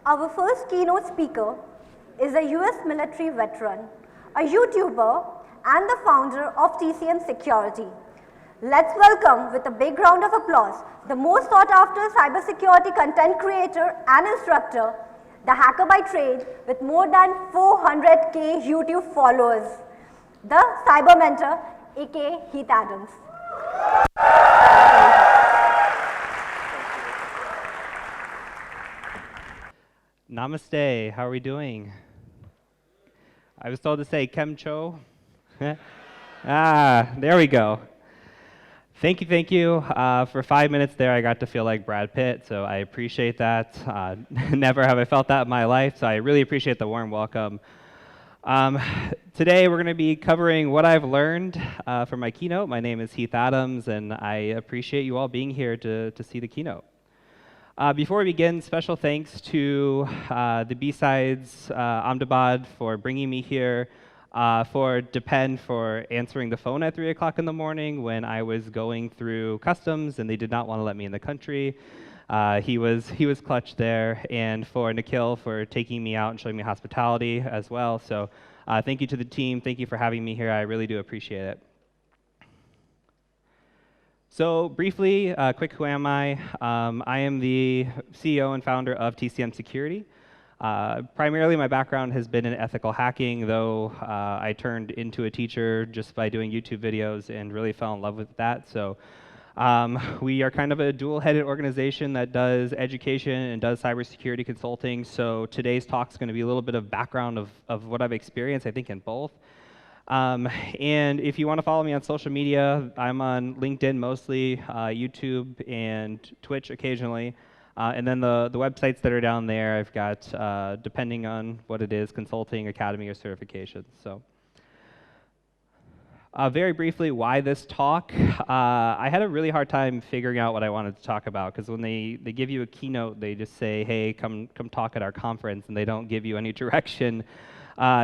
Our first keynote speaker is a US military veteran, a YouTuber, and the founder of TCM Security. Let's welcome, with a big round of applause, the most sought after cybersecurity content creator and instructor, the hacker by trade with more than 400K YouTube followers, the cyber mentor, aka Heath Adams. Namaste, how are we doing? I was told to say Kemcho. There we go. Thank you. For 5 minutes there, I got to feel like Brad Pitt, so I appreciate that. Never have I felt that in my life, so I really appreciate the warm welcome. Today, we're going to be covering what I've learned from my keynote. My name is Heath Adams, and I appreciate you all being here to see the keynote. Before we begin, special thanks to the BSides Ahmedabad for bringing me here, for Depend for answering the phone at 3 o'clock in the morning when I was going through customs and they did not want to let me in the country. He was clutch there, and for Nikhil for taking me out and showing me hospitality as well. So thank you to the team. Thank you for having me here. I really do appreciate it. So briefly, quick who am I? I am the CEO and founder of TCM Security. Primarily, my background has been in ethical hacking, though I turned into a teacher just by doing YouTube videos and really fell in love with that. So we are kind of a dual-headed organization that does education and does cybersecurity consulting. So today's talk is going to be a little bit of background of what I've experienced, I think, in both. And if you want to follow me on social media, I'm on LinkedIn mostly, YouTube and Twitch occasionally. And then the websites that are down there, I've got, depending on what it is, consulting, academy, or certifications. So very briefly, why this talk? I had a really hard time figuring out what I wanted to talk about, because when they give you a keynote, they just say, hey, come talk at our conference, and they don't give you any direction.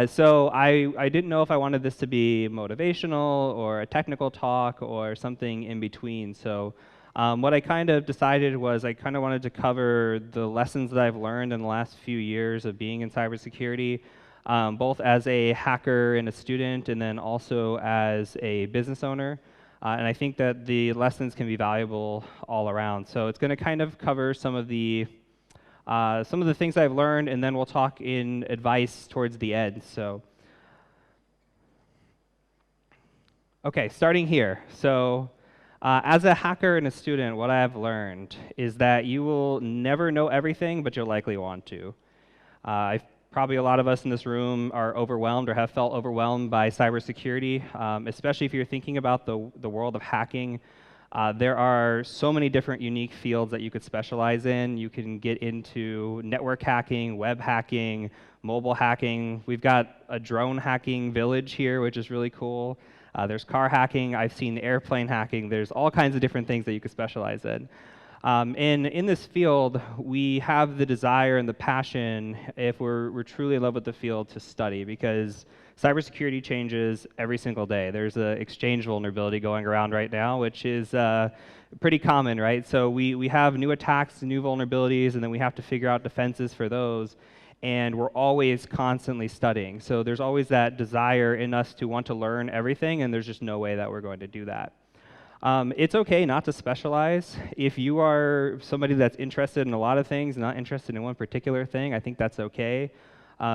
So I didn't know if I wanted this to be motivational or a technical talk or something in between. So what I kind of decided was I kind of wanted to cover the lessons that I've learned in the last few years of being in cybersecurity, both as a hacker and a student, and then also as a business owner. And I think that the lessons can be valuable all around. So it's going to kind of cover some of the things I've learned, and then we'll talk in advice towards the end. So, okay, starting here. So, as a hacker and a student, what I've learned is that you will never know everything, but you'll likely want to. Probably a lot of us in this room are overwhelmed or have felt overwhelmed by cybersecurity, especially if you're thinking about the world of hacking. There are so many different unique fields that you could specialize in. You can get into network hacking, web hacking, mobile hacking. We've got a drone hacking village here, which is really cool. There's car hacking. I've seen airplane hacking. There's all kinds of different things that you could specialize in. And in this field, we have the desire and the passion, if we're truly in love with the field, to study, because cybersecurity changes every single day. There's an exchange vulnerability going around right now, which is pretty common, right? So we have new attacks, new vulnerabilities, and then we have to figure out defenses for those. And we're always constantly studying. So there's always that desire in us to want to learn everything, and there's just no way that we're going to do that. It's okay not to specialize. If you are somebody that's interested in a lot of things, not interested in one particular thing, I think that's okay.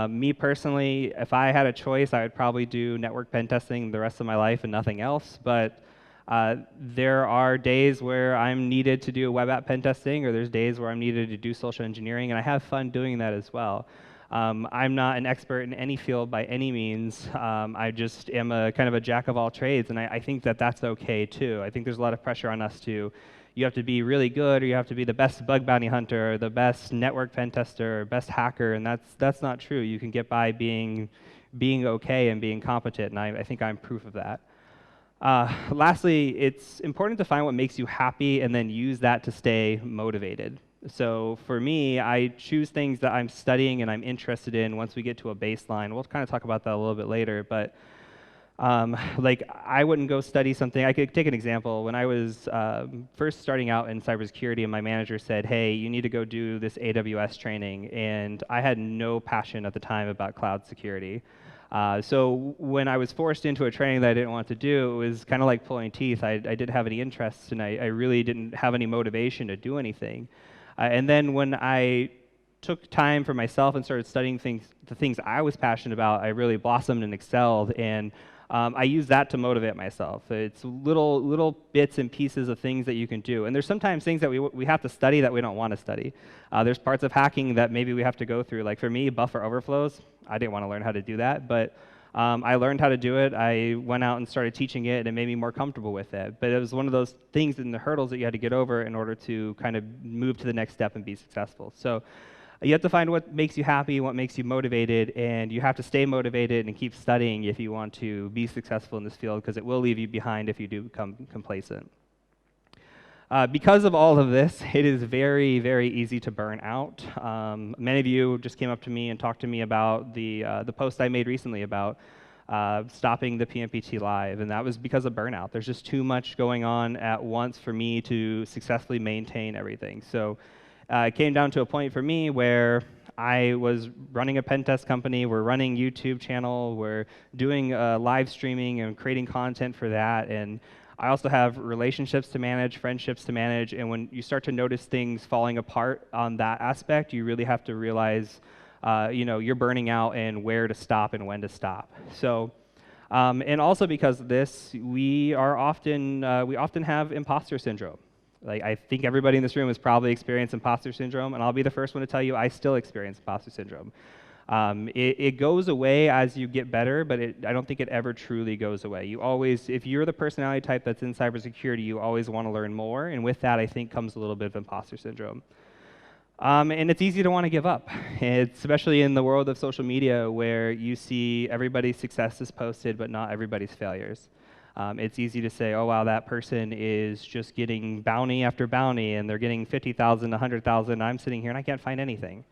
Me personally, if I had a choice, I would probably do network pen testing the rest of my life and nothing else. But there are days where I'm needed to do web app pen testing, or there's days where I'm needed to do social engineering, and I have fun doing that as well. I'm not an expert in any field by any means. I just am a kind of a jack of all trades, and I think that that's okay too. I think there's a lot of pressure on us to, you have to be really good, or you have to be the best bug bounty hunter, or the best network pen tester, or best hacker, and that's not true. You can get by being okay and being competent, and I think I'm proof of that. Lastly, it's important to find what makes you happy and then use that to stay motivated. So for me, I choose things that I'm studying and I'm interested in once we get to a baseline. We'll kind of talk about that a little bit later, but Like, I wouldn't go study something. I could take an example. When I was first starting out in cybersecurity, and my manager said, hey, you need to go do this AWS training, and I had no passion at the time about cloud security. So when I was forced into a training that I didn't want to do, it was kind of like pulling teeth. I didn't have any interests, and I really didn't have any motivation to do anything. And then when I took time for myself and started studying the things I was passionate about, I really blossomed and excelled, and I use that to motivate myself. It's little bits and pieces of things that you can do. And there's sometimes things that we have to study that we don't want to study. There's parts of hacking that maybe we have to go through. Like for me, buffer overflows, I didn't want to learn how to do that, but I learned how to do it. I went out and started teaching it, and it made me more comfortable with it. But it was one of those things in the hurdles that you had to get over in order to kind of move to the next step and be successful. So you have to find what makes you happy, what makes you motivated, and you have to stay motivated and keep studying if you want to be successful in this field, because it will leave you behind if you do become complacent. Because of all of this, it is very, very easy to burn out. Many of you just came up to me and talked to me about the post I made recently about stopping the PMPT Live, and that was because of burnout. There's just too much going on at once for me to successfully maintain everything. So it came down to a point for me where I was running a pen test company, we're running YouTube channel, we're doing live streaming and creating content for that, and I also have relationships to manage, friendships to manage, and when you start to notice things falling apart on that aspect, you really have to realize you're burning out and where to stop and when to stop. So, and also because of this, we often have imposter syndrome. Like, I think everybody in this room has probably experienced imposter syndrome, and I'll be the first one to tell you I still experience imposter syndrome. It goes away as you get better, but I don't think it ever truly goes away. You always, if you're the personality type that's in cybersecurity, you always want to learn more, and with that, I think comes a little bit of imposter syndrome. And it's easy to want to give up, especially in the world of social media where you see everybody's successes posted, but not everybody's failures. It's easy to say, oh, wow, that person is just getting bounty after bounty, and they're getting 50,000, 100,000, I'm sitting here and I can't find anything.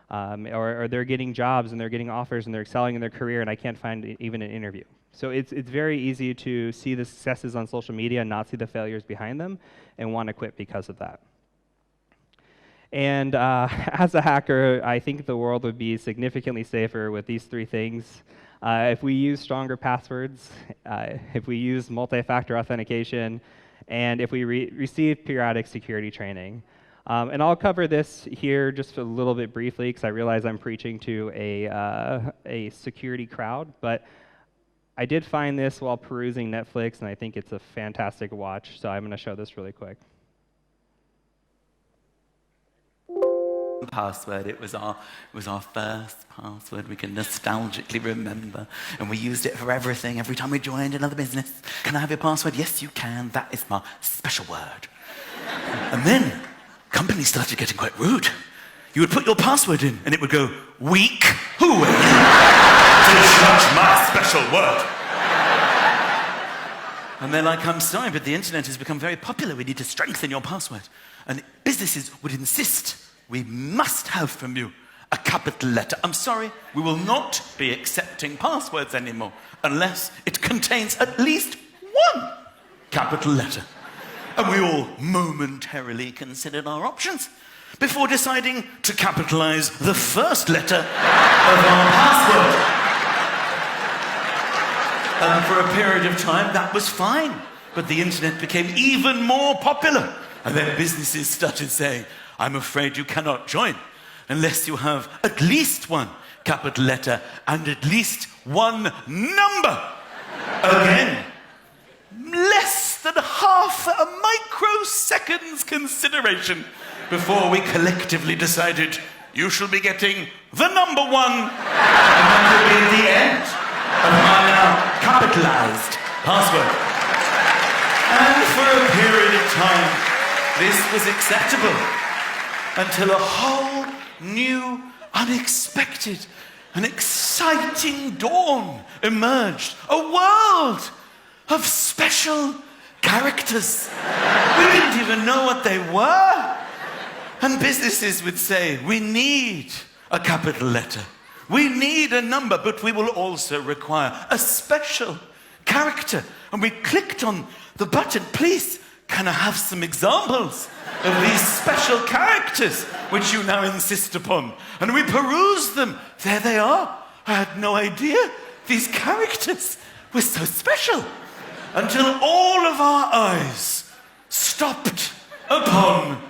Or they're getting jobs and they're getting offers and they're excelling in their career and I can't find even an interview. So it's very easy to see the successes on social media and not see the failures behind them and want to quit because of that. And as a hacker, I think the world would be significantly safer with these three things. If we use stronger passwords, if we use multi-factor authentication, and if we receive periodic security training. And I'll cover this here just a little bit briefly because I realize I'm preaching to a security crowd, but I did find this while perusing Netflix, and I think it's a fantastic watch, so I'm going to show this really quick. Password. It was our first password we can nostalgically remember, and we used it for everything. Every time we joined another business, can I have your password? Yes, you can. That is my special word. And then companies started getting quite rude. You would put your password in, and it would go, weak. Who are you to judge my special word? And they're like, I'm sorry, but the internet has become very popular. We need to strengthen your password. And businesses would insist, we must have from you a capital letter. I'm sorry, we will not be accepting passwords anymore unless it contains at least one capital letter. And we all momentarily considered our options before deciding to capitalize the first letter of our password. And for a period of time, that was fine. But the internet became even more popular. And then businesses started saying, I'm afraid you cannot join unless you have at least one capital letter and at least one number. Again, less than half a microsecond's consideration before we collectively decided you shall be getting the number one, and that will be the end of my now capitalized password. And for a period of time, this was acceptable. Until a whole new, unexpected, and exciting dawn emerged. A world of special characters. We didn't even know what they were. And businesses would say, we need a capital letter. We need a number, but we will also require a special character. And we clicked on the button, please, can I have some examples of these special characters which you now insist upon? And we perused them. There they are. I had no idea these characters were so special until all of our eyes stopped upon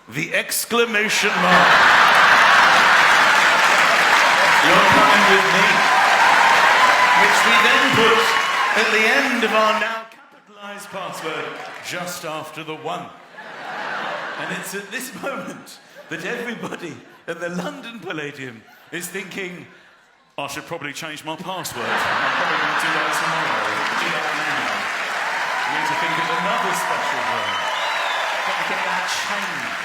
the exclamation mark. You're coming with me. Which we then put at the end of our now capitalized password just after the 1. And it's at this moment that everybody at the London Palladium is thinking, I should probably change my password. I'm probably going to do that tomorrow. Do that now. We need to think of another special word. Got to get that changed.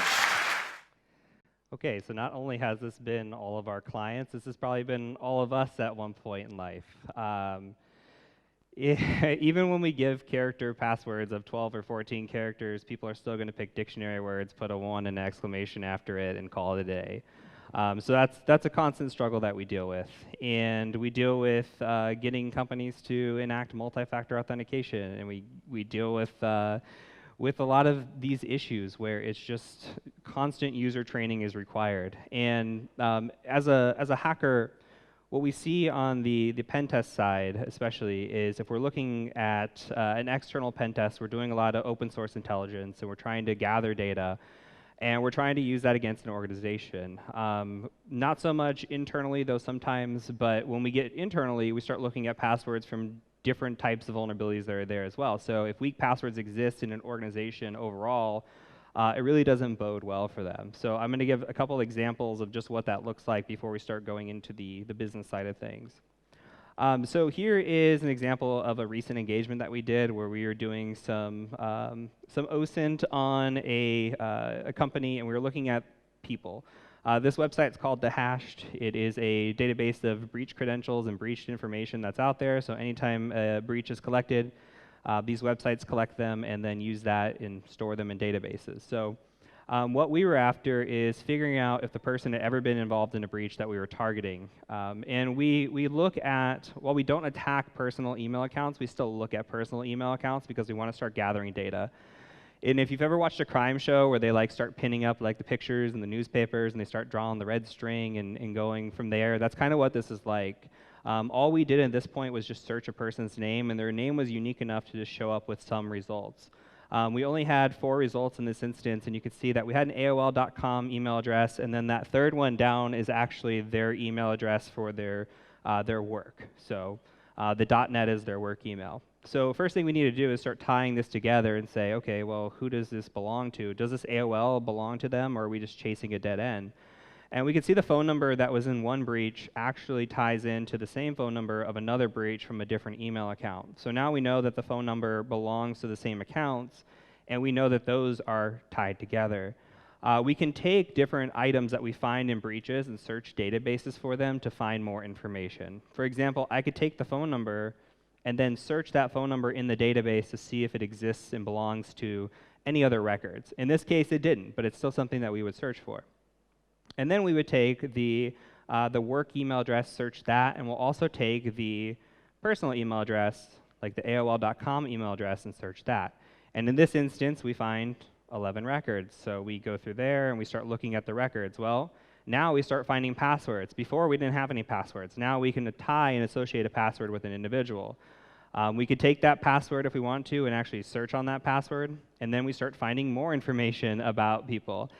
Okay, so not only has this been all of our clients, this has probably been all of us at one point in life. Even when we give character passwords of 12 or 14 characters, people are still going to pick dictionary words, put a 1 and an exclamation after it, and call it a day. So that's a constant struggle that we deal with. And we deal with getting companies to enact multi-factor authentication, and we deal with a lot of these issues where it's just constant user training is required. And as a hacker, what we see on the pen test side especially is if we're looking at an external pen test, we're doing a lot of open source intelligence, and we're trying to gather data, and we're trying to use that against an organization. Not so much internally, though sometimes, but when we get internally, we start looking at passwords from different types of vulnerabilities that are there as well. So if weak passwords exist in an organization overall, it really doesn't bode well for them. So I'm going to give a couple examples of just what that looks like before we start going into the business side of things. So here is an example of a recent engagement that we did where we were doing some OSINT on a company, and we were looking at people. This website is called The Hashed. It is a database of breach credentials and breached information that's out there. So anytime a breach is collected, these websites collect them and then use that and store them in databases. So what we were after is figuring out if the person had ever been involved in a breach that we were targeting. And we look at, while we don't attack personal email accounts, we still look at personal email accounts because we want to start gathering data. And if you've ever watched a crime show where they start pinning up the pictures in the newspapers and they start drawing the red string and going from there, that's kind of what this is like. All we did at this point was just search a person's name, and their name was unique enough to just show up with some results. We only had 4 results in this instance, and you could see that we had an AOL.com email address, and then that third one down is actually their email address for their work. So the .net is their work email. So first thing we need to do is start tying this together and say, okay, well, who does this belong to? Does this AOL belong to them, or are we just chasing a dead end? And we can see the phone number that was in one breach actually ties into the same phone number of another breach from a different email account. So now we know that the phone number belongs to the same accounts, and we know that those are tied together. We can take different items that we find in breaches and search databases for them to find more information. For example, I could take the phone number and then search that phone number in the database to see if it exists and belongs to any other records. In this case, it didn't, but it's still something that we would search for. And then we would take the work email address, search that, and we'll also take the personal email address, like the AOL.com email address, and search that. And in this instance, we find 11 records. So we go through there and we start looking at the records. Well, now we start finding passwords. Before, we didn't have any passwords. Now we can tie and associate a password with an individual. We could take that password if we want to and actually search on that password, and then we start finding more information about people.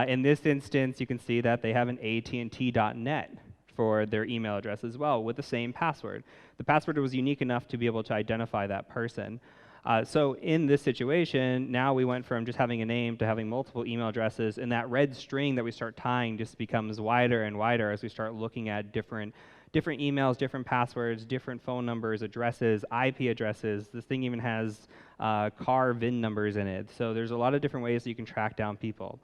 In this instance, you can see that they have an AT&T.net for their email address as well with the same password. The password was unique enough to be able to identify that person. So in this situation, now we went from just having a name to having multiple email addresses, and that red string that we start tying just becomes wider and wider as we start looking at different emails, different passwords, different phone numbers, addresses, IP addresses. This thing even has car VIN numbers in it. So there's a lot of different ways that you can track down people.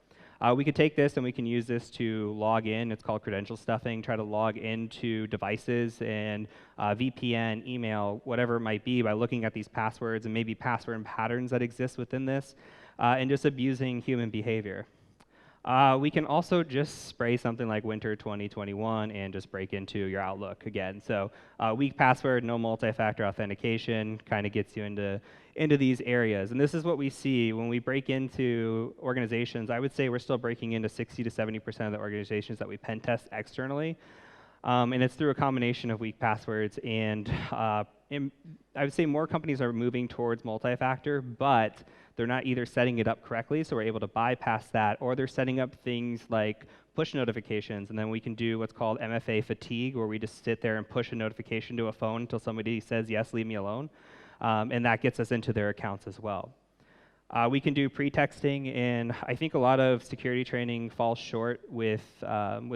We could take this and we can use this to log in. It's called credential stuffing. Try to log into devices and VPN, email, whatever it might be by looking at these passwords and maybe password patterns that exist within this and just abusing human behavior. We can also just spray something like winter 2021 and just break into your Outlook again. So weak password, no multi-factor authentication kind of gets you into these areas. And this is what we see when we break into organizations. I would say we're still breaking into 60 to 70% of the organizations that we pen test externally. And it's through a combination of weak passwords and I would say more companies are moving towards multi-factor, but they're not either setting it up correctly, so we're able to bypass that, or they're setting up things like push notifications, and then we can do what's called MFA fatigue, where we just sit there and push a notification to a phone until somebody says, yes, leave me alone. And that gets us into their accounts as well. We can do pre-texting, and I think a lot of security training falls short with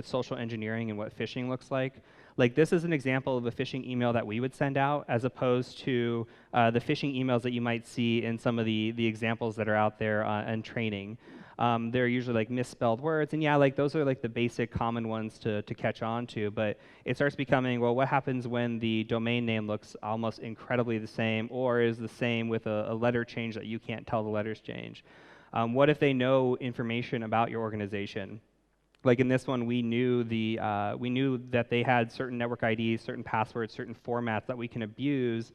social engineering and what phishing looks like. Like this is an example of a phishing email that we would send out, as opposed to the phishing emails that you might see in some of the examples that are out there in training. They're usually like misspelled words, and yeah, like those are like the basic common ones to catch on to, but it starts becoming, well, what happens when the domain name looks almost incredibly the same, or is the same with a letter change that you can't tell the letters change? What if they know information about your organization? Like in this one, we knew that they had certain network IDs, certain passwords, certain formats that we can abuse,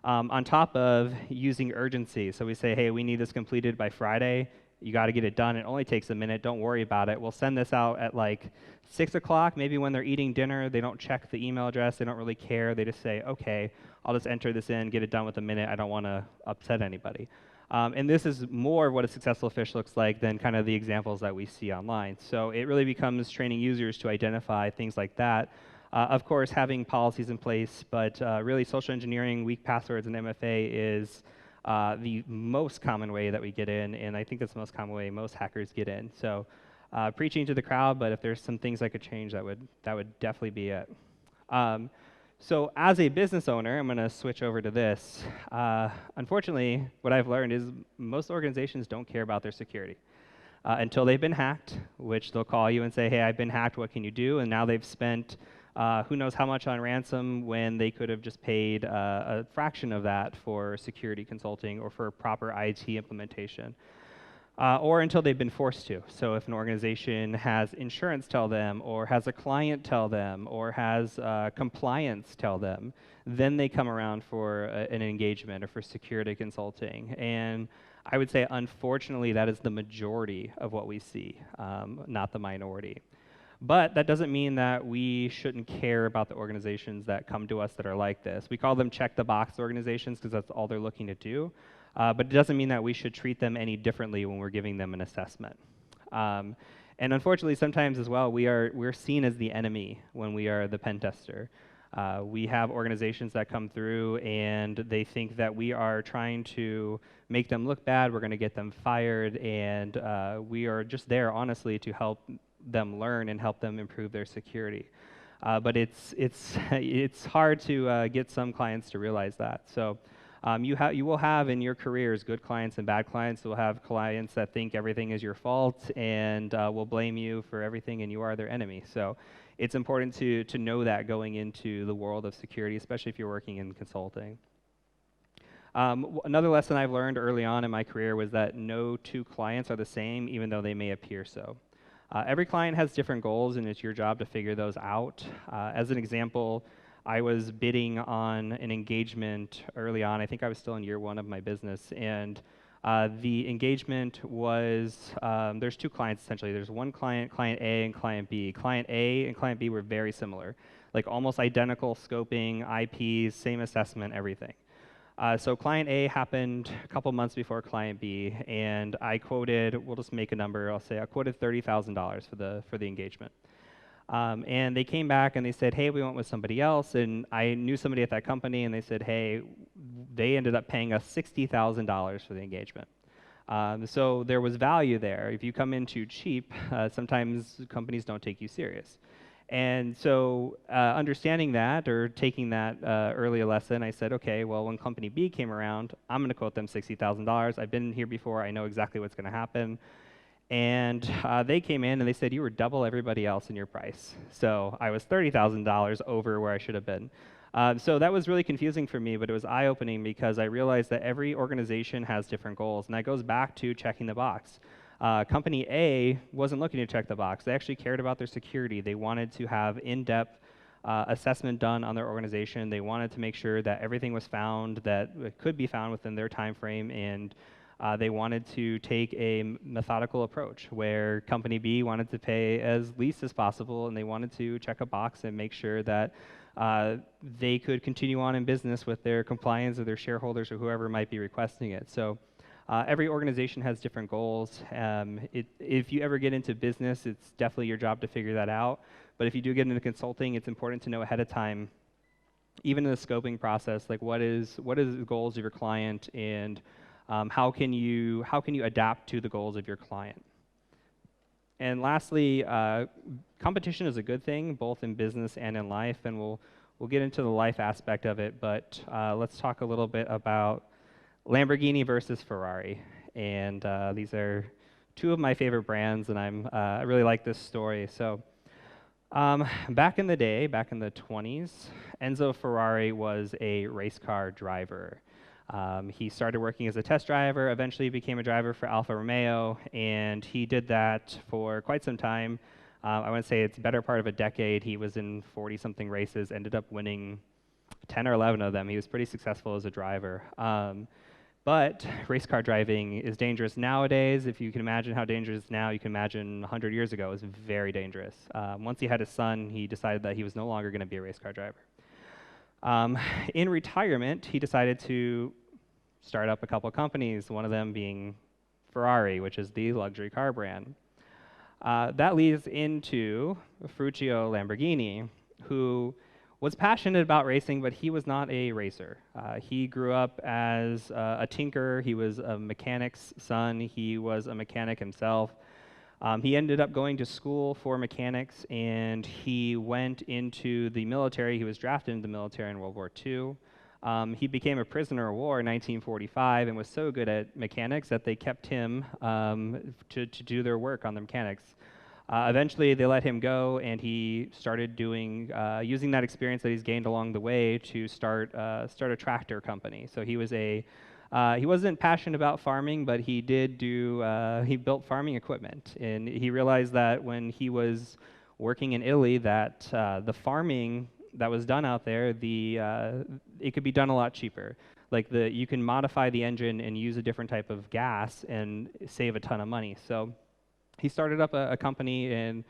on top of using urgency. So we say, hey, we need this completed by Friday. You got to get it done. It only takes a minute. Don't worry about it. We'll send this out at like 6 o'clock, maybe when they're eating dinner. They don't check the email address. They don't really care. They just say, okay, I'll just enter this in, get it done with a minute. I don't want to upset anybody. And this is more of what a successful phish looks like than kind of the examples that we see online. So it really becomes training users to identify things like that. Of course, having policies in place, but really social engineering, weak passwords, and MFA is the most common way that we get in, and I think that's the most common way most hackers get in. So preaching to the crowd, but if there's some things I could change, that would definitely be it. So as a business owner, I'm going to switch over to this. Unfortunately, what I've learned is most organizations don't care about their security until they've been hacked, which they'll call you and say, hey, I've been hacked, what can you do? And now they've spent who knows how much on ransom when they could have just paid a fraction of that for security consulting or for proper IT implementation. Or until they've been forced to. So if an organization has insurance tell them, or has a client tell them, or has compliance tell them, then they come around for an engagement or for security consulting. And I would say, unfortunately, that is the majority of what we see, not the minority. But that doesn't mean that we shouldn't care about the organizations that come to us that are like this. We call them check-the-box organizations because that's all they're looking to do. But it doesn't mean that we should treat them any differently when we're giving them an assessment. And unfortunately, sometimes as well, we're seen as the enemy when we are the pen tester. We have organizations that come through and they think that we are trying to make them look bad, we're going to get them fired, and we are just there, honestly, to help them learn and help them improve their security. But it's hard to get some clients to realize that. So. You will have in your careers good clients and bad clients. You'll have clients that think everything is your fault and will blame you for everything, and you are their enemy. So it's important to know that going into the world of security, especially if you're working in consulting. Another lesson I've learned early on in my career was that no two clients are the same, even though they may appear so. Every client has different goals, and it's your job to figure those out. As an example, I was bidding on an engagement early on. I think I was still in year one of my business, and the engagement was, there's two clients essentially. There's one client, client A and client B. Client A and client B were very similar, like almost identical scoping, IPs, same assessment, everything. So client A happened a couple months before client B, and I quoted, we'll just make a number, I'll say I quoted $30,000 for the engagement. And they came back and they said, hey, we went with somebody else, and I knew somebody at that company, and they said, hey, they ended up paying us $60,000 for the engagement. So there was value there. If you come in too cheap, sometimes companies don't take you serious. And so understanding that, or taking that early lesson, I said, okay, well, when company B came around, I'm going to quote them $60,000. I've been here before. I know exactly what's going to happen. And they came in and they said, you were double everybody else in your price. So I was $30,000 over where I should have been. So that was really confusing for me, but it was eye-opening because I realized that every organization has different goals. And that goes back to checking the box. Company A wasn't looking to check the box. They actually cared about their security. They wanted to have in-depth assessment done on their organization. They wanted to make sure that everything was found that could be found within their time frame, and they wanted to take a methodical approach where Company B wanted to pay as least as possible, and they wanted to check a box and make sure that they could continue on in business with their compliance or their shareholders or whoever might be requesting it. So every organization has different goals. If you ever get into business, it's definitely your job to figure that out. But if you do get into consulting, it's important to know ahead of time, even in the scoping process, like what is the goals of your client, and how can you adapt to the goals of your client. And lastly, competition is a good thing, both in business and in life, and we'll get into the life aspect of it. But let's talk a little bit about Lamborghini versus Ferrari. And these are two of my favorite brands, and I really like this story. So back in the day, back in the 20s, Enzo Ferrari was a race car driver. He started working as a test driver, eventually became a driver for Alfa Romeo, and he did that for quite some time. I want to say it's a better part of a decade. He was in 40-something races, ended up winning 10 or 11 of them. He was pretty successful as a driver. But race car driving is dangerous nowadays. If you can imagine how dangerous it is now, you can imagine 100 years ago. It was very dangerous. Once he had his son, he decided that he was no longer going to be a race car driver. In retirement, he decided to start up a couple companies, one of them being Ferrari, which is the luxury car brand. That leads into Ferruccio Lamborghini, who was passionate about racing, but he was not a racer. He grew up as a tinker. He was a mechanic's son. He was a mechanic himself. He ended up going to school for mechanics, and he went into the military. He was drafted into the military in World War II. He became a prisoner of war in 1945 and was so good at mechanics that they kept him to do their work on the mechanics. Eventually, they let him go, and he started using that experience that he's gained along the way to start a tractor company. So he wasn't passionate about farming, but he built farming equipment, and he realized that when he was working in Italy, that the farming that was done out there, it could be done a lot cheaper. Like you can modify the engine and use a different type of gas and save a ton of money. So he started up a company, and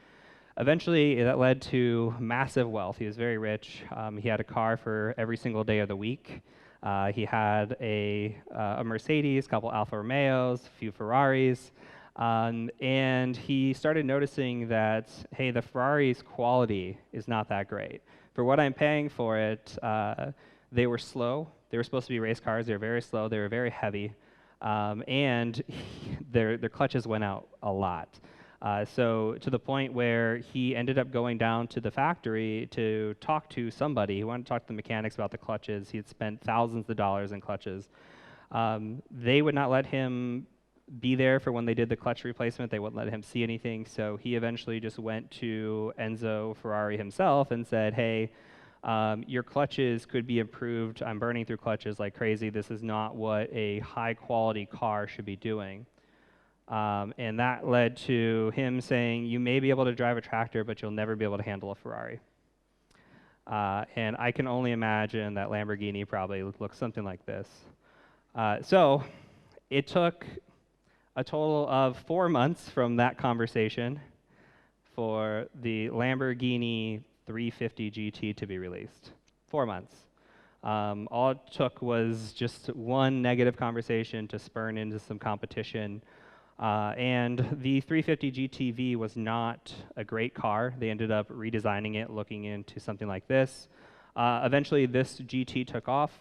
eventually that led to massive wealth. He was very rich. He had a car for every single day of the week. He had a Mercedes, a couple Alfa Romeos, a few Ferraris, and he started noticing that, hey, the Ferrari's quality is not that great. For what I'm paying for it, they were slow. They were supposed to be race cars. They were very slow. They were very heavy. And their clutches went out a lot. So to the point where he ended up going down to the factory to talk to somebody. He wanted to talk to the mechanics about the clutches. He had spent thousands of dollars in clutches. They would not let him be there for when they did the clutch replacement. They wouldn't let him see anything. So he eventually just went to Enzo Ferrari himself and said, hey, your clutches could be improved. I'm burning through clutches like crazy. This is not what a high-quality car should be doing. And that led to him saying, you may be able to drive a tractor, but you'll never be able to handle a Ferrari. And I can only imagine that Lamborghini probably looks something like this. So it took a total of 4 months from that conversation for the Lamborghini 350 GT to be released. 4 months. All it took was just one negative conversation to spurn into some competition. And the 350 GTV was not a great car. They ended up redesigning it, looking into something like this. Eventually, this GT took off.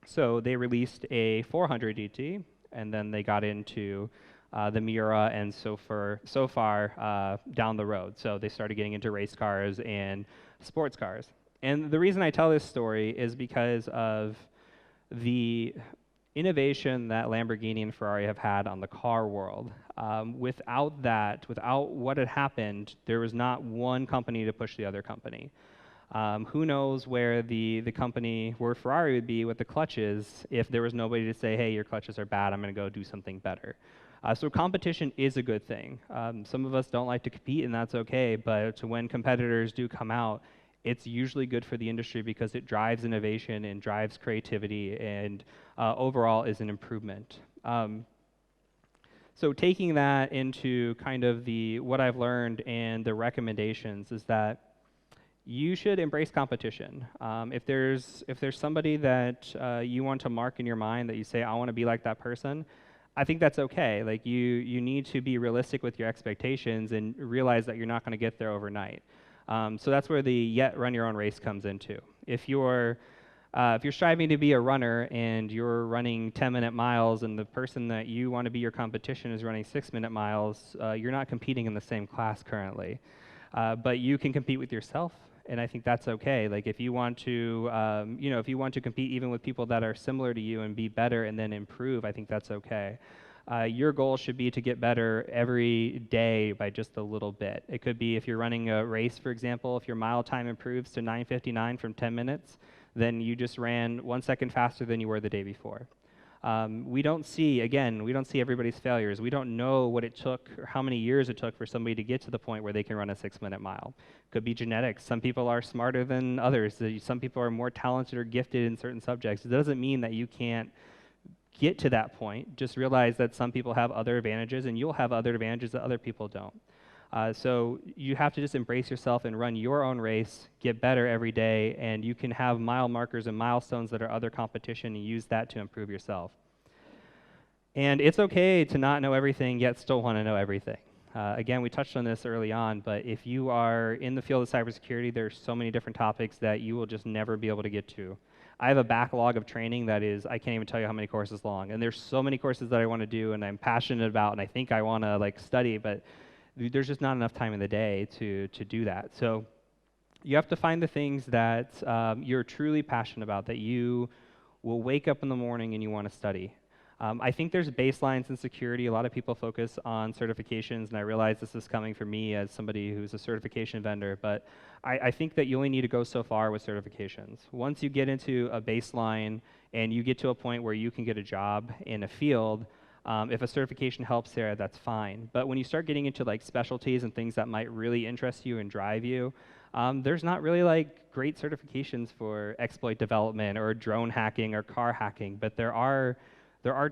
So they released a 400 GT, and then they got into the Miura and so far down the road. So they started getting into race cars and sports cars. And the reason I tell this story is because of the innovation that Lamborghini and Ferrari have had on the car world. Without what had happened, there was not one company to push the other company. Who knows where where Ferrari would be with the clutches if there was nobody to say, hey, your clutches are bad, I'm going to go do something better. So competition is a good thing. Some of us don't like to compete, and that's okay, but when competitors do come out, it's usually good for the industry because it drives innovation and drives creativity and overall is an improvement. So taking that into kind of what I've learned and the recommendations is that you should embrace competition. If there's somebody that you want to mark in your mind that you say, I want to be like that person, I think that's okay. Like you need to be realistic with your expectations and realize that you're not going to get there overnight. So that's where the yet run your own race comes into. If you're striving to be a runner and you're running 10-minute miles and the person that you want to be your competition is running 6-minute miles, you're not competing in the same class currently. But you can compete with yourself, and I think that's okay. Like if you want to, if you want to compete even with people that are similar to you and be better and then improve, I think that's okay. Your goal should be to get better every day by just a little bit. It could be if you're running a race, for example, if your mile time improves to 9:59 from 10 minutes, then you just ran 1 second faster than you were the day before. We don't see everybody's failures. We don't know what it took or how many years it took for somebody to get to the point where they can run a 6-minute mile. Could be genetics. Some people are smarter than others. Some people are more talented or gifted in certain subjects. It doesn't mean that you can't get to that point. Just realize that some people have other advantages and you'll have other advantages that other people don't. So you have to just embrace yourself and run your own race, get better every day, and you can have mile markers and milestones that are other competition and use that to improve yourself. And it's okay to not know everything, yet still want to know everything. Again, we touched on this early on, but if you are in the field of cybersecurity, there's so many different topics that you will just never be able to get to. I have a backlog of training that is, I can't even tell you how many courses long. And there's so many courses that I want to do and I'm passionate about and I think I want to study, but there's just not enough time in the day to do that. So you have to find the things that you're truly passionate about, that you will wake up in the morning and you want to study. I think there's baselines in security. A lot of people focus on certifications, and I realize this is coming from me as somebody who's a certification vendor, but I think that you only need to go so far with certifications. Once you get into a baseline and you get to a point where you can get a job in a field, if a certification helps there, that's fine. But when you start getting into specialties and things that might really interest you and drive you, there's not really great certifications for exploit development or drone hacking or car hacking, but there are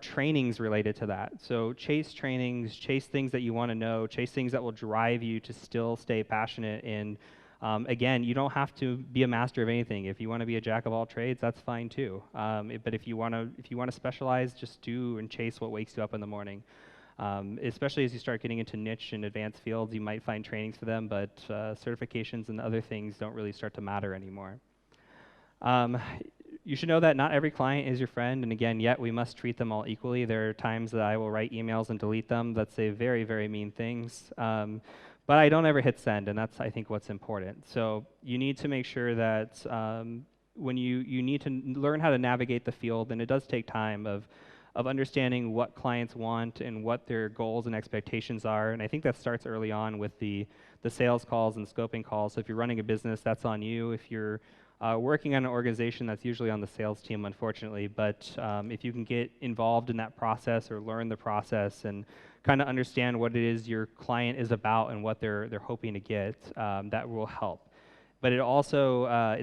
trainings related to that. So chase trainings, chase things that you want to know, chase things that will drive you to still stay passionate. And again, you don't have to be a master of anything. If you want to be a jack of all trades, that's fine too. But if you want to specialize, just do and chase what wakes you up in the morning. Especially as you start getting into niche and advanced fields, you might find trainings for them, but certifications and other things don't really start to matter anymore. You should know that not every client is your friend, and again, yet we must treat them all equally. There are times that I will write emails and delete them that say very, very mean things, but I don't ever hit send, and that's, I think, what's important. So you need to make sure that when you need to learn how to navigate the field, and it does take time of understanding what clients want and what their goals and expectations are, and I think that starts early on with the sales calls and scoping calls. So if you're running a business, that's on you. If you're working on an organization, that's usually on the sales team, unfortunately, but if you can get involved in that process or learn the process and kind of understand what it is your client is about and what they're hoping to get, that will help. But it's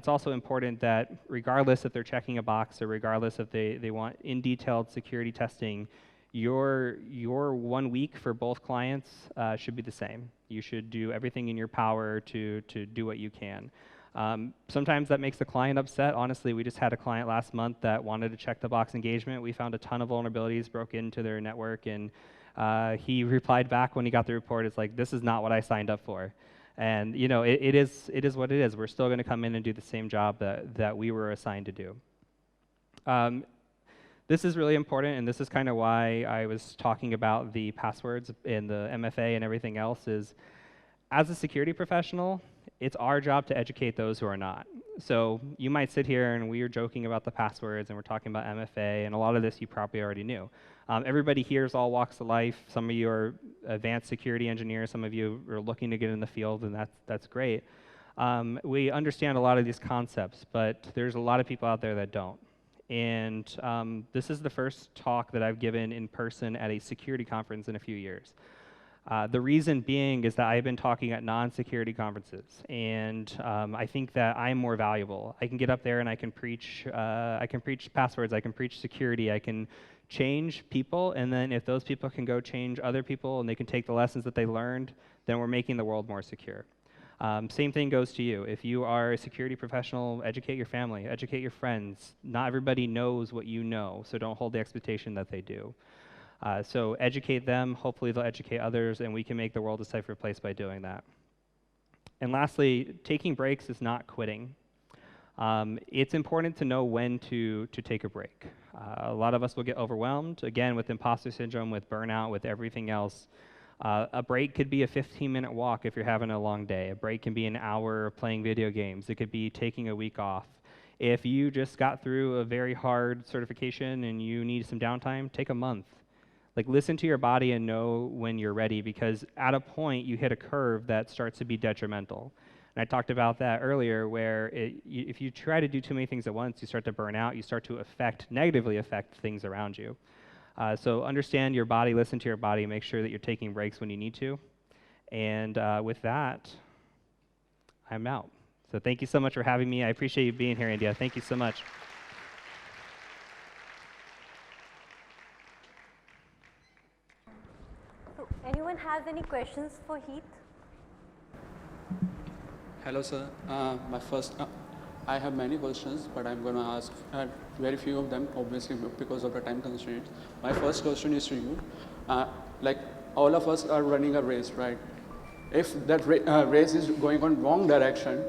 also important that regardless if they're checking a box or regardless if they want in detailed security testing, your 1 week for both clients should be the same. You should do everything in your power to do what you can. Sometimes that makes the client upset. Honestly, we just had a client last month that wanted to check the box engagement. We found a ton of vulnerabilities, broke into their network, and he replied back when he got the report, it's like, this is not what I signed up for. And it is what it is. We're still going to come in and do the same job that we were assigned to do. This is really important, and this is kind of why I was talking about the passwords and the MFA and everything else is, as a security professional, it's our job to educate those who are not. So you might sit here and we are joking about the passwords and we're talking about MFA, and a lot of this you probably already knew. Everybody here is all walks of life. Some of you are advanced security engineers, some of you are looking to get in the field, and that's great. We understand a lot of these concepts, but there's a lot of people out there that don't. And this is the first talk that I've given in person at a security conference in a few years. The reason being is that I've been talking at non-security conferences, and I think that I'm more valuable. I can get up there and I can preach passwords, I can preach security, I can change people, and then if those people can go change other people and they can take the lessons that they learned, then we're making the world more secure. Same thing goes to you. If you are a security professional, educate your family, educate your friends. Not everybody knows what you know, so don't hold the expectation that they do. So educate them, hopefully they'll educate others, and we can make the world a safer place by doing that. And lastly, taking breaks is not quitting. It's important to know when to take a break. A lot of us will get overwhelmed, again, with imposter syndrome, with burnout, with everything else. A break could be a 15-minute walk if you're having a long day. A break can be an hour playing video games. It could be taking a week off. If you just got through a very hard certification and you need some downtime, take a month. Like, listen to your body and know when you're ready, because at a point you hit a curve that starts to be detrimental. And I talked about that earlier, where if you try to do too many things at once, you start to burn out, you start to negatively affect things around you. So understand your body, listen to your body, make sure that you're taking breaks when you need to. And with that, I'm out. So thank you so much for having me. I appreciate you being here, India. Thank you so much. So anyone has any questions for Heath? Hello, sir. I have many questions, but I'm going to ask very few of them, obviously, because of the time constraints. My first question is to you. Like, all of us are running a race, right? If that race is going on wrong direction,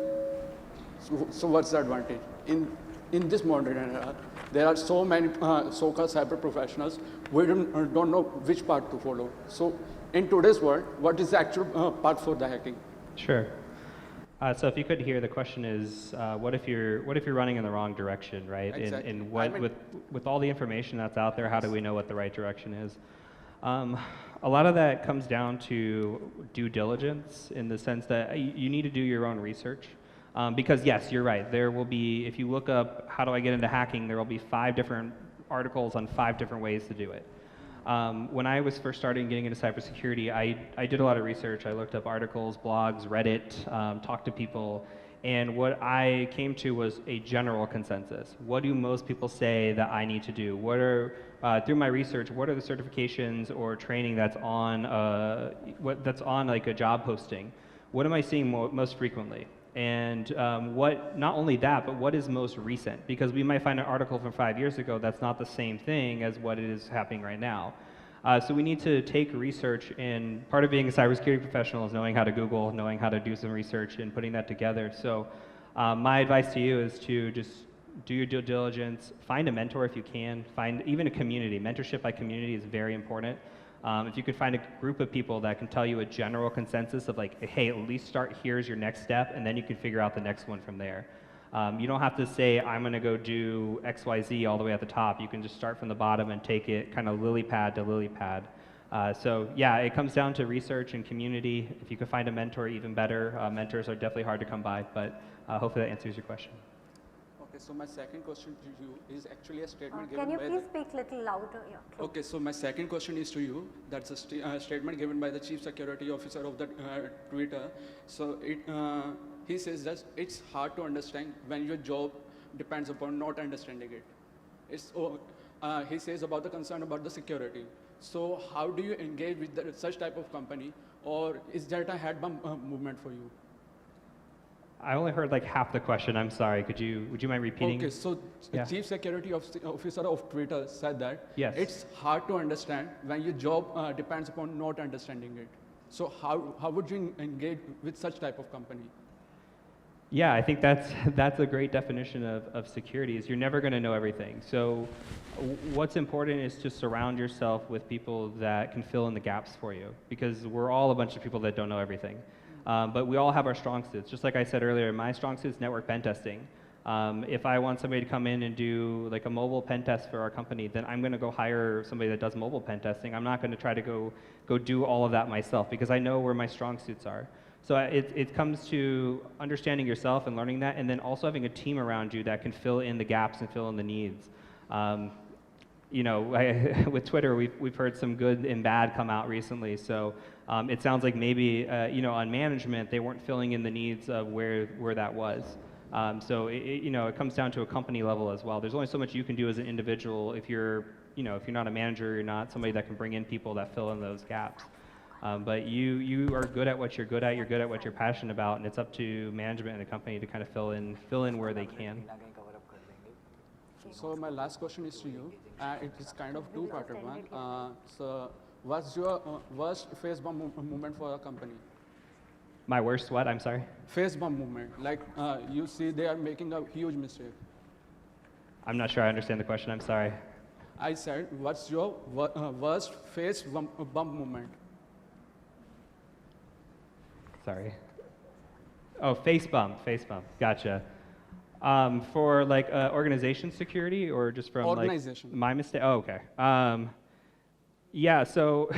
so what's the advantage? In this modern era, there are so many so-called cyber professionals who don't know which path to follow. So in today's world, what is the actual path for the hacking? Sure. So if you could hear, the question is, what if you're running in the wrong direction, right? Exactly. And with all the information that's out there, how do we know what the right direction is? A lot of that comes down to due diligence, in the sense that you need to do your own research. Because yes, you're right. There will be, if you look up how do I get into hacking, there will be 5 different articles on 5 different ways to do it. When I was first starting getting into cybersecurity, I did a lot of research. I looked up articles, blogs, Reddit, talked to people, and what I came to was a general consensus. What do most people say that I need to do? What are, through my research, what are the certifications or training that's on like a job posting? What am I seeing most frequently? And not only that, but what is most recent? Because we might find an article from 5 years ago that's not the same thing as what is happening right now. So we need to take research, and part of being a cybersecurity professional is knowing how to Google, knowing how to do some research and putting that together. So my advice to you is to just do your due diligence, find a mentor if you can, find even a community. Mentorship by community is very important. If you could find a group of people that can tell you a general consensus of like, hey, at least start, here's your next step, and then you can figure out the next one from there. You don't have to say, I'm going to go do X, Y, Z all the way at the top. You can just start from the bottom and take it kind of lily pad to lily pad. So yeah, it comes down to research and community. If you could find a mentor, even better. Mentors are definitely hard to come by, but hopefully that answers your question. Okay, so my second question to you is actually a statement Can given you by please speak a little louder? Yeah, close. Okay, so my second question is to you. That's a statement given by the Chief Security Officer of the Twitter. So he says that it's hard to understand when your job depends upon not understanding it. He says about the concern about the security. So how do you engage with such type of company, or is that a head bump movement for you? I only heard like half the question. I'm sorry. Would you mind repeating? Okay, so Yeah. Chief Security Officer of Twitter said that Yes. it's hard to understand when your job depends upon not understanding it. So how would you engage with such type of company? Yeah, I think that's a great definition of security, is you're never going to know everything. So what's important is to surround yourself with people that can fill in the gaps for you, because we're all a bunch of people that don't know everything. But we all have our strong suits. Just like I said earlier, my strong suit is network pen testing. If I want somebody to come in and do like a mobile pen test for our company, then I'm going to go hire somebody that does mobile pen testing. I'm not going to try to go do all of that myself, because I know where my strong suits are. So it comes to understanding yourself and learning that, and then also having a team around you that can fill in the gaps and fill in the needs. You know, with Twitter, we've heard some good and bad come out recently. So it sounds like maybe, you know, on management, they weren't filling in the needs of where that was. So you know, it comes down to a company level as well. There's only so much you can do as an individual if you're, you know, if you're not a manager, you're not somebody that can bring in people that fill in those gaps. But you are good at what you're good at. You're good at what you're passionate about, and it's up to management and the company to kind of fill in where they can. So my last question is to you. It is kind of two-parted one. So what's your worst face bump movement for a company? My worst what? I'm sorry? Face bump movement. Like you see they are making a huge mistake. I'm not sure I understand the question. I'm sorry. I said, what's your worst face bump movement? Sorry. Oh, face bump. Gotcha. For like organization security or just from organization. Like my mistake? Oh, okay. Yeah, so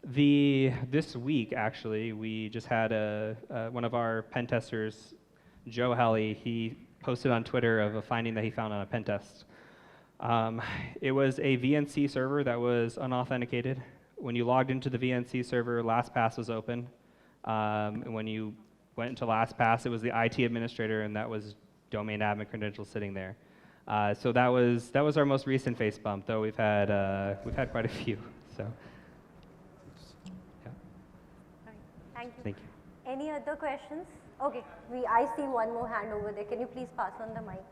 this week actually, we just had one of our pen testers, Joe Helly, he posted on Twitter of a finding that he found on a pen test. It was a VNC server that was unauthenticated. When you logged into the VNC server, LastPass was open. And when you went into LastPass, it was the IT administrator, and that was domain admin credentials sitting there. So that was our most recent face bump, though we've had quite a few. So, yeah. Thank you. Thank you. Any other questions? Okay, I see one more hand over there. Can you please pass on the mic?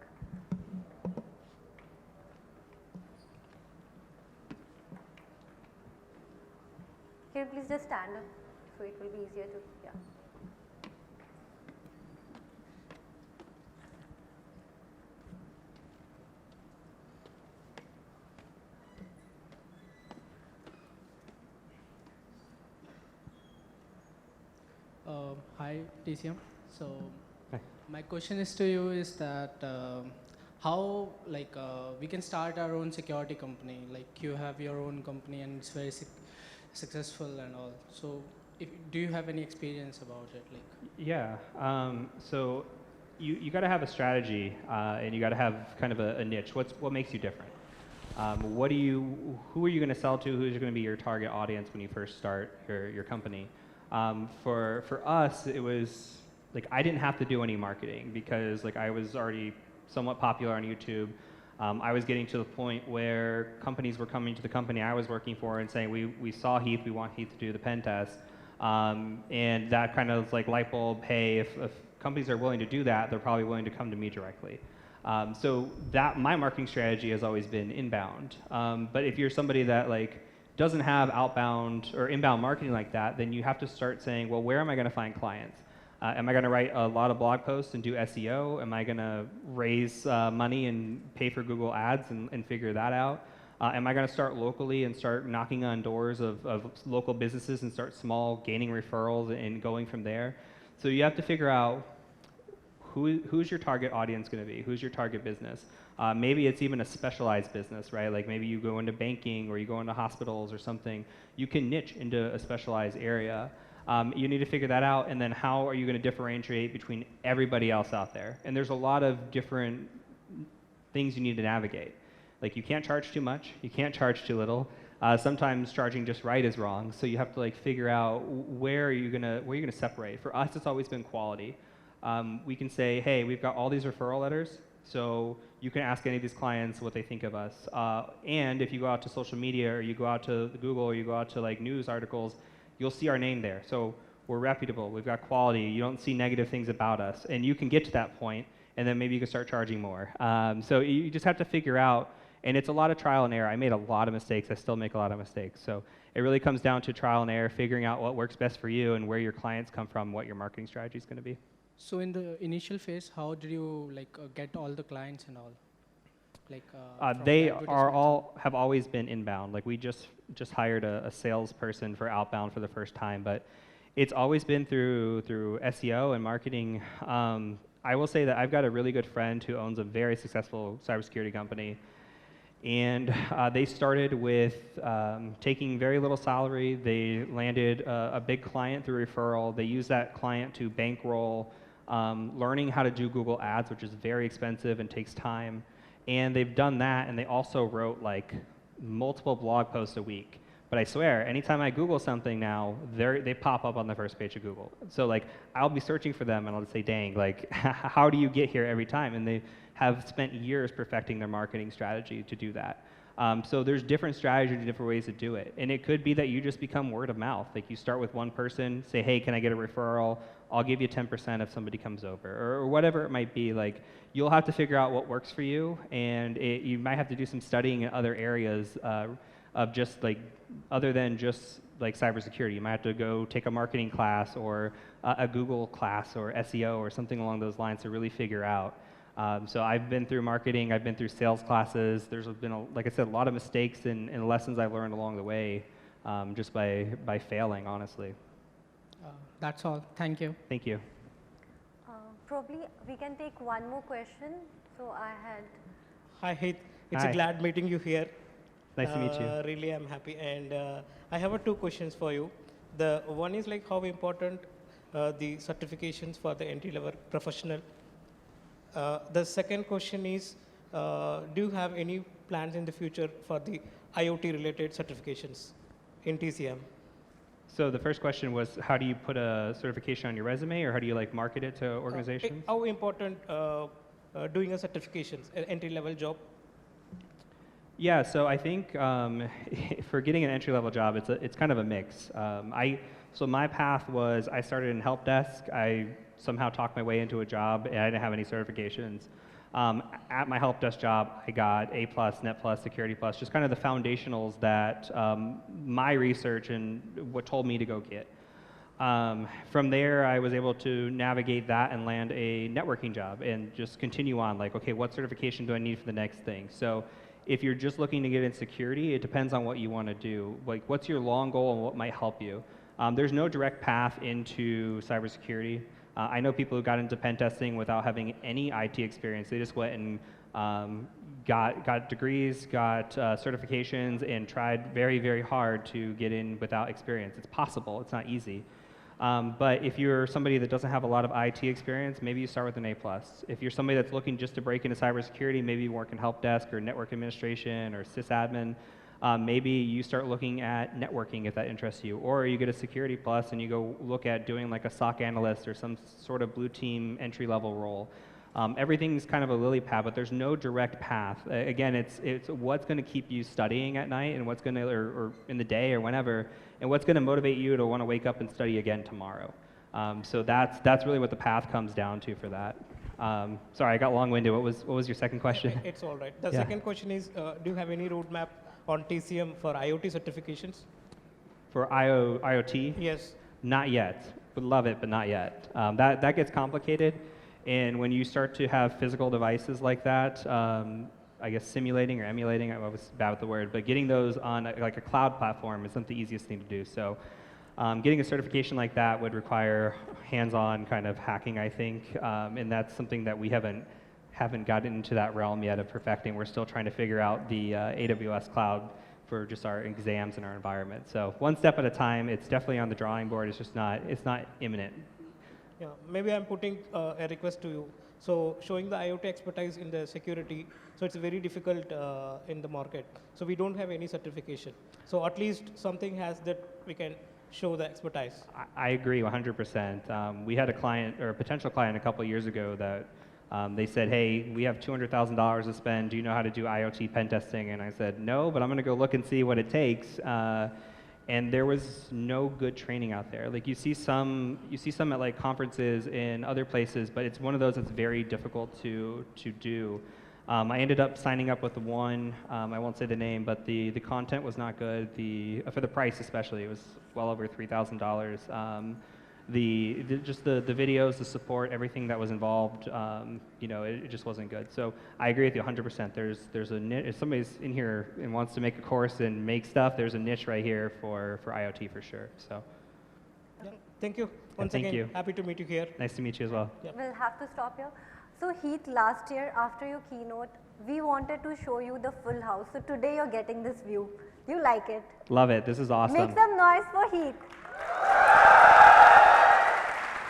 Can you please just stand up so it will be easier to, yeah. Hi, TCM. So Hi. my question is to you is that how we can start our own security company, like you have your own company and it's very successful and all. So do you have any experience about it? Yeah. So you got to have a strategy, and you got to have kind of a niche. What makes you different? Who are you going to sell to? Who's going to be your target audience when you first start your company? For us, it was like I didn't have to do any marketing because like I was already somewhat popular on YouTube. I was getting to the point where companies were coming to the company I was working for and saying, we saw Heath, we want Heath to do the pen test. And that kind of like light bulb, hey, if companies are willing to do that, they're probably willing to come to me directly. So my marketing strategy has always been inbound. But if you're somebody that like doesn't have outbound or inbound marketing like that, then you have to start saying, well, where am I going to find clients? Am I going to write a lot of blog posts and do SEO? Am I going to raise money and pay for Google Ads and figure that out? Am I going to start locally and start knocking on doors of local businesses and start small, gaining referrals and going from there? So you have to figure out who's your target audience going to be? Who's your target business? Maybe it's even a specialized business, right? Like maybe you go into banking or you go into hospitals or something. You can niche into a specialized area. You need to figure that out, and then how are you going to differentiate between everybody else out there? And there's a lot of different things you need to navigate. Like you can't charge too much, you can't charge too little. Sometimes charging just right is wrong, so you have to like figure out where you're gonna separate. For us, it's always been quality. We can say, hey, we've got all these referral letters, so you can ask any of these clients what they think of us. And if you go out to social media or you go out to Google or you go out to like news articles, you'll see our name there. So we're reputable, we've got quality, you don't see negative things about us. And you can get to that point, and then maybe you can start charging more. So you just have to figure out, and it's a lot of trial and error. I made a lot of mistakes, I still make a lot of mistakes. So it really comes down to trial and error, figuring out what works best for you and where your clients come from, what your marketing strategy is gonna be. So in the initial phase, how did you get all the clients and all? They have always been inbound. Like we just hired a salesperson for outbound for the first time, but it's always been through SEO and marketing. I will say that I've got a really good friend who owns a very successful cybersecurity company, and they started with taking very little salary. They landed a big client through referral. They used that client to bankroll learning how to do Google Ads, which is very expensive and takes time. And they've done that, and they also wrote like multiple blog posts a week. But I swear, anytime I Google something now, they pop up on the first page of Google. So like, I'll be searching for them, and I'll just say, dang, like, how do you get here every time? And they have spent years perfecting their marketing strategy to do that. So there's different strategies, different ways to do it. And it could be that you just become word of mouth. Like you start with one person, say, hey, can I get a referral? I'll give you 10% if somebody comes over, or whatever it might be. Like you'll have to figure out what works for you, and you might have to do some studying in other areas of just like, other than just like cybersecurity. You might have to go take a marketing class or a Google class or SEO or something along those lines to really figure out. So I've been through marketing, I've been through sales classes. There's been, like I said, a lot of mistakes and lessons I've learned along the way just by failing, honestly. That's all. Thank you. Thank you. Probably we can take one more question. So I had. Hi, Heath. It's Hi. a glad meeting you here. Nice to meet you. Really, I'm happy. And I have two questions for you. The one is like how important the certifications for the entry-level professional. The second question is, do you have any plans in the future for the IoT-related certifications in TCM? So the first question was, how do you put a certification on your resume, or how do you like market it to organizations? How important doing a certifications, an entry-level job? Yeah, so I think for getting an entry-level job, it's kind of a mix. So my path was I started in help desk. I somehow talked my way into a job, and I didn't have any certifications. At my help desk job, I got A+, Net+, Security+, just kind of the foundationals that my research and what told me to go get. From there, I was able to navigate that and land a networking job and just continue on, like, okay, what certification do I need for the next thing? So if you're just looking to get in security, it depends on what you want to do. Like, what's your long goal and what might help you? There's no direct path into cybersecurity. I know people who got into pen testing without having any IT experience. They just went and got degrees, got certifications, and tried very, very hard to get in without experience. It's possible. It's not easy. But if you're somebody that doesn't have a lot of IT experience, maybe you start with an A+. If you're somebody that's looking just to break into cybersecurity, maybe you work in help desk or network administration or sysadmin, maybe you start looking at networking if that interests you, or you get a Security Plus and you go look at doing like a SOC analyst or some sort of blue team entry-level role. Everything's kind of a lily pad, but there's no direct path. Again, it's what's going to keep you studying at night, and what's going to, or in the day or whenever, and what's going to motivate you to want to wake up and study again tomorrow. So that's really what the path comes down to for that. Sorry, I got long-winded. What was your second question? It's all right. The Yeah. second question is, do you have any roadmap on TCM for IoT certifications? For IoT? Yes. Not yet. Would love it, but not yet. That gets complicated, and when you start to have physical devices like that, I guess simulating or emulating, I was bad with the word, but getting those on like a cloud platform is not the easiest thing to do. So getting a certification like that would require hands-on kind of hacking, I think, and that's something that we haven't gotten into that realm yet of perfecting. We're still trying to figure out the AWS cloud for just our exams and our environment. So one step at a time. It's definitely on the drawing board. It's not imminent. Yeah, maybe I'm putting a request to you. So showing the IoT expertise in the security, so it's very difficult in the market. So we don't have any certification. So at least something has that we can show the expertise. I agree 100%. We had a client or a potential client a couple of years ago that they said, hey, we have $200,000 to spend. Do you know how to do IoT pen testing? And I said, no, but I'm going to go look and see what it takes. And there was no good training out there. Like you see some at like conferences in other places, but it's one of those that's very difficult to do. I ended up signing up with one. I won't say the name, but the content was not good. For the price especially, it was well over $3,000. Just the videos, the support, everything that was involved, it just wasn't good. So I agree with you 100%. There's a niche. If somebody's in here and wants to make a course and make stuff, there's a niche right here for IoT for sure. So Yeah. Thank you. Once thank again, you. happy to meet you here. Nice to meet you as well. Yeah. We'll have to stop here. So Heath, last year after your keynote, we wanted to show you the full house. So today you're getting this view. Do you like it? Love it. This is awesome. Make some noise for Heath.